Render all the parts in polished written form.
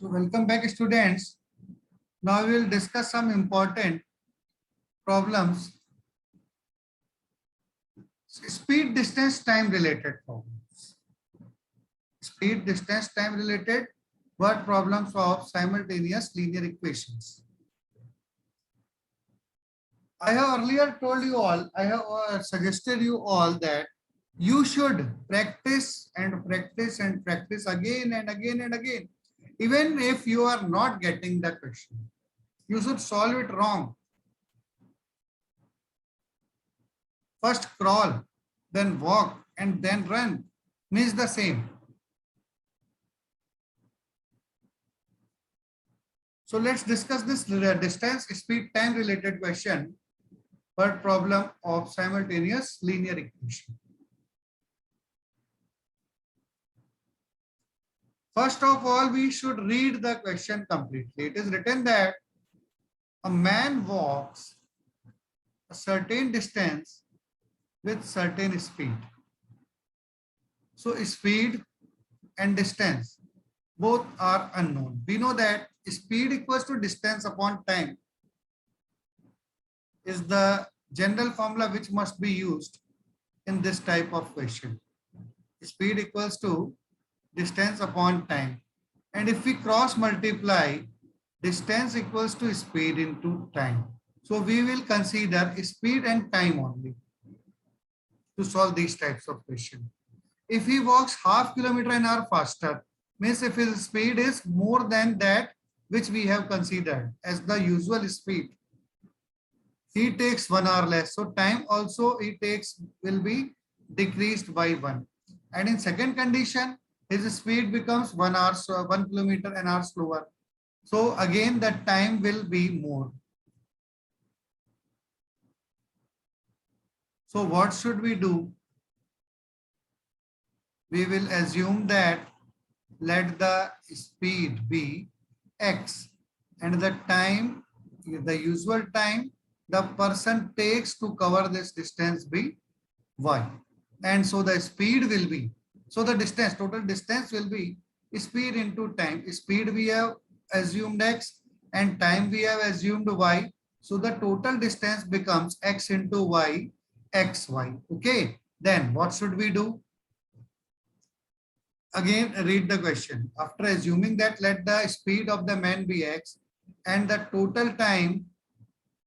So welcome back students. Now we will discuss some important problems, speed, distance, time related problems. Speed, distance, time related word problems of simultaneous linear equations. I have earlier told you all, I have suggested you all that you should practice and practice and practice again and again and again. Even if you are not getting the question, you should solve it wrong. First crawl, then walk, and then run means the same. So let's discuss this distance, speed, time related question per problem of simultaneous linear equation. First of all, we should read the question completely. It is written that a man walks a certain distance with certain speed. So speed and distance both are unknown. We know that speed equals to distance upon time is the general formula which must be used in this type of question. Speed equals to distance upon time. And if we cross multiply, distance equals to speed into time. So we will consider speed and time only to solve these types of question. If he walks half kilometer an hour faster, means if his speed is more than that which we have considered as the usual speed, he takes 1 hour less. So time also he takes will be decreased by 1. And in second condition, his speed becomes 1 hour, so 1 kilometer an hour slower. So again, the time will be more. So what should we do? We will assume that let the speed be x and the time, the usual time the person takes to cover this distance be y. And so the speed will be, so the distance, total distance will be speed into time. Speed we have assumed x and time we have assumed y. So the total distance becomes x into y, xy. Okay, then what should we do? Again, read the question. After assuming that let the speed of the man be x and the total time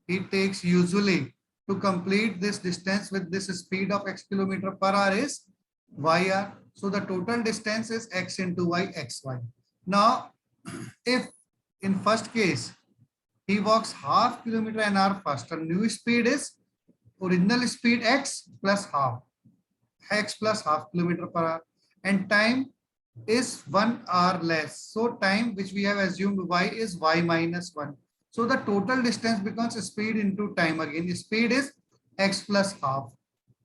he takes usually to complete this distance with this speed of x kilometer per hour is yr. So the total distance is x into y, xy. Now, if in first case he walks half kilometer an hour faster, new speed is original speed x plus half kilometer per hour, and time is 1 hour less. So time which we have assumed y is y minus 1. So the total distance becomes speed into time again. Speed is x plus half.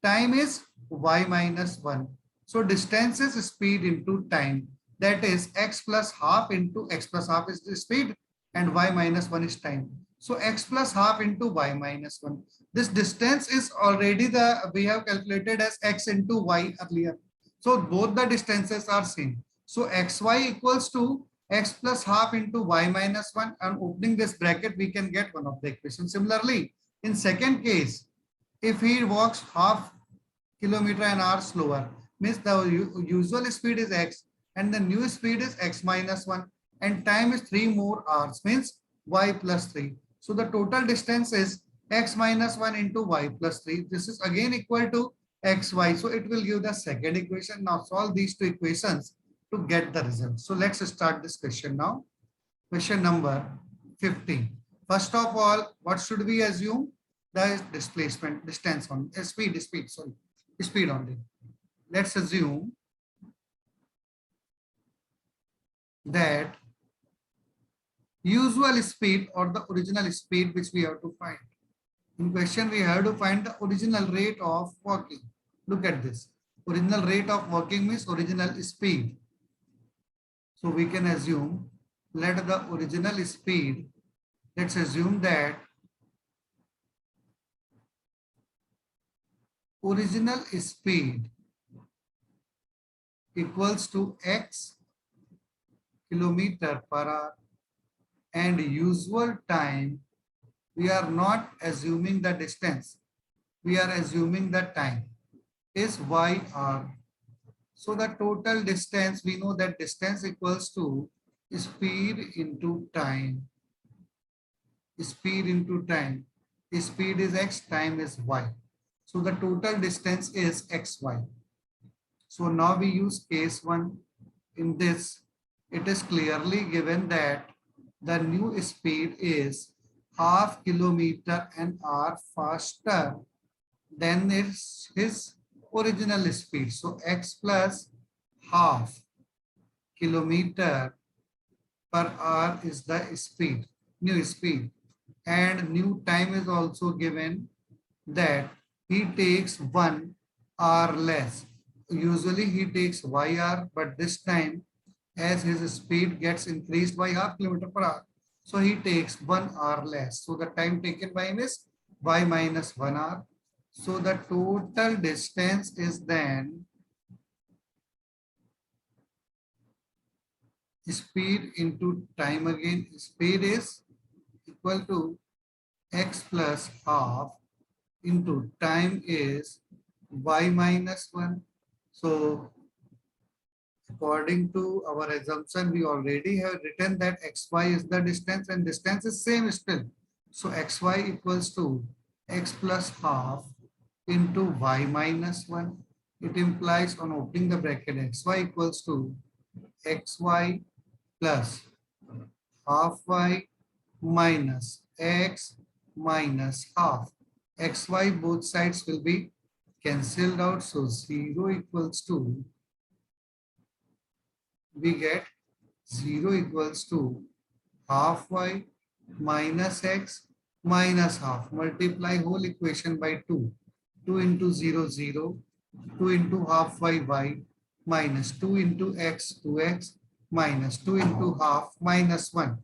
Time is y minus 1. So distance is speed into time. That is x plus half into x plus half is the speed and y minus 1 is time. So x plus half into y minus 1. This distance is already we have calculated as x into y earlier. So both the distances are same. So xy equals to x plus half into y minus 1, and opening this bracket we can get one of the equations. Similarly, in second case, if he walks half kilometer an hour slower, means the usual speed is x and the new speed is x minus 1 and time is 3 more hours, means y plus 3. So the total distance is x minus 1 into y plus 3. This is again equal to xy. So it will give the second equation. Now solve these two equations to get the result. So let's start this question now. Question number 15. First of all, what should we assume? The displacement, distance on speed only. Let's assume that usual speed or the original speed which we have to find. In question, we have to find the original rate of walking. Look at this. Original rate of walking means original speed. So we can assume, let the original speed, let's assume that original speed equals to x kilometer per hour. And usual time, we are not assuming the distance. We are assuming the time is yr. So the total distance, we know that distance equals to speed into time. Speed into time. Speed is x, time is y. So the total distance is xy. So now we use case 1. In this, it is clearly given that the new speed is half kilometer an hour faster than his original speed. So x plus half kilometer per hour is the speed, new speed. And new time is also given that he takes 1 hour less. Usually he takes yr, but this time as his speed gets increased by half kilometer per hour, so he takes 1 hour less. So the time taken by him is y minus 1 hour. So the total distance is then speed into time again. Speed is equal to x plus half into time is y minus 1. So according to our assumption, we already have written that xy is the distance and distance is same still. So xy equals to x plus half into y minus 1. It implies on opening the bracket xy equals to xy plus half y minus x minus half. Xy both sides will be cancelled out. So 0 equals to, we get 0 equals to half y minus x minus half. Multiply whole equation by 2. 2 into 0, 0. 2 into half y minus 2 into x, 2x minus 2 into half minus 1.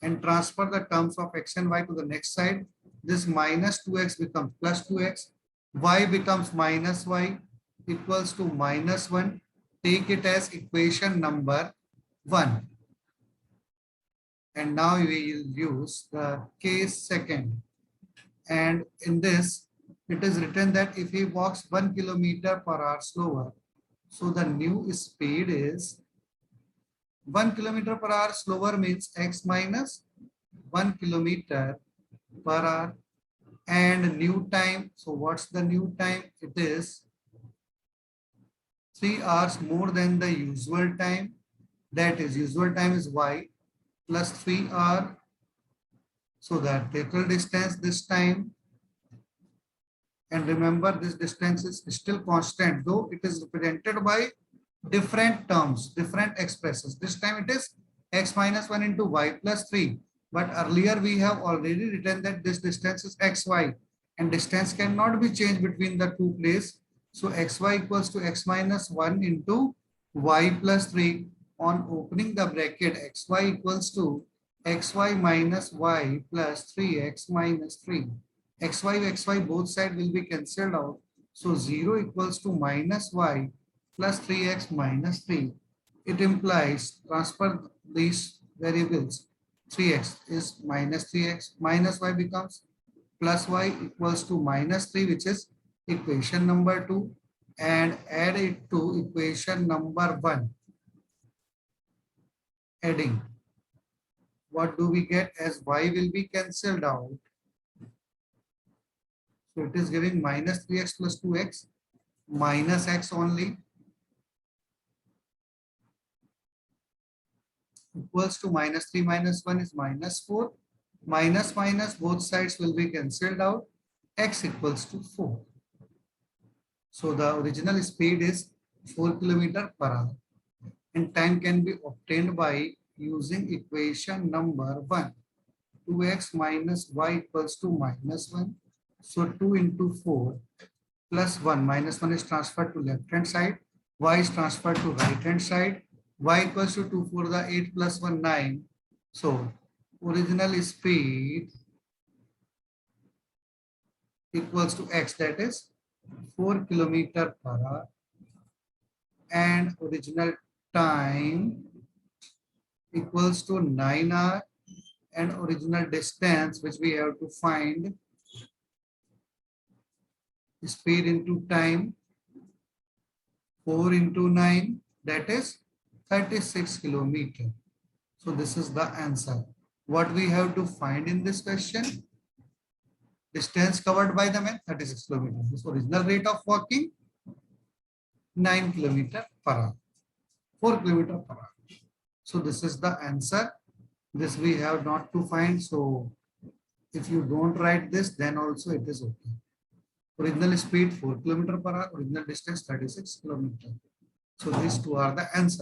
And transfer the terms of x and y to the next side. This minus 2x becomes plus 2x. Y becomes minus y equals to minus 1. Take it as equation number 1. And now we will use the case second. And in this, it is written that if he walks 1 kilometer per hour slower, so the new speed is 1 kilometer per hour slower means x minus 1 kilometer per hour. And new time, so what's the new time? It is 3 hours more than the usual time. That is, usual time is y plus 3 hour. So the total distance this time, and remember this distance is still constant, though it is represented by different terms, different expressions. This time it is x minus 1 into y plus 3. But earlier we have already written that this distance is xy, and distance cannot be changed between the two places. So xy equals to x minus 1 into y plus 3. On opening the bracket, xy equals to xy minus y plus 3x minus 3. xy both sides will be cancelled out. So 0 equals to minus y plus 3x minus 3. It implies transfer these variables. 3x is minus 3x, minus y becomes plus y equals to minus 3, which is equation number 2, and add it to equation number 1. Adding, what do we get as y will be cancelled out? So it is giving minus 3x plus 2x minus x only equals to minus 3 minus 1 is minus 4. Minus minus both sides will be cancelled out. X equals to 4. So the original speed is 4 kilometer per hour. And time can be obtained by using equation number 1. 2x minus y equals to minus 1. So 2 into 4 plus 1. Minus 1 is transferred to left hand side. Y is transferred to right hand side. Y equals to 2 for the 8 plus 1, 9. So original speed equals to x, that is 4 kilometer per hour. And original time equals to 9r, and original distance which we have to find, speed into time, 4 into 9, that is 36 kilometer. So this is the answer. What we have to find in this question? Distance covered by the man, 36 kilometers. This original rate of walking, 9 kilometer per hour, 4 kilometer per hour. So this is the answer. This we have not to find. So if you don't write this, then also it is okay. Original speed 4 kilometer per hour, original distance 36 kilometer. So these two are the answers.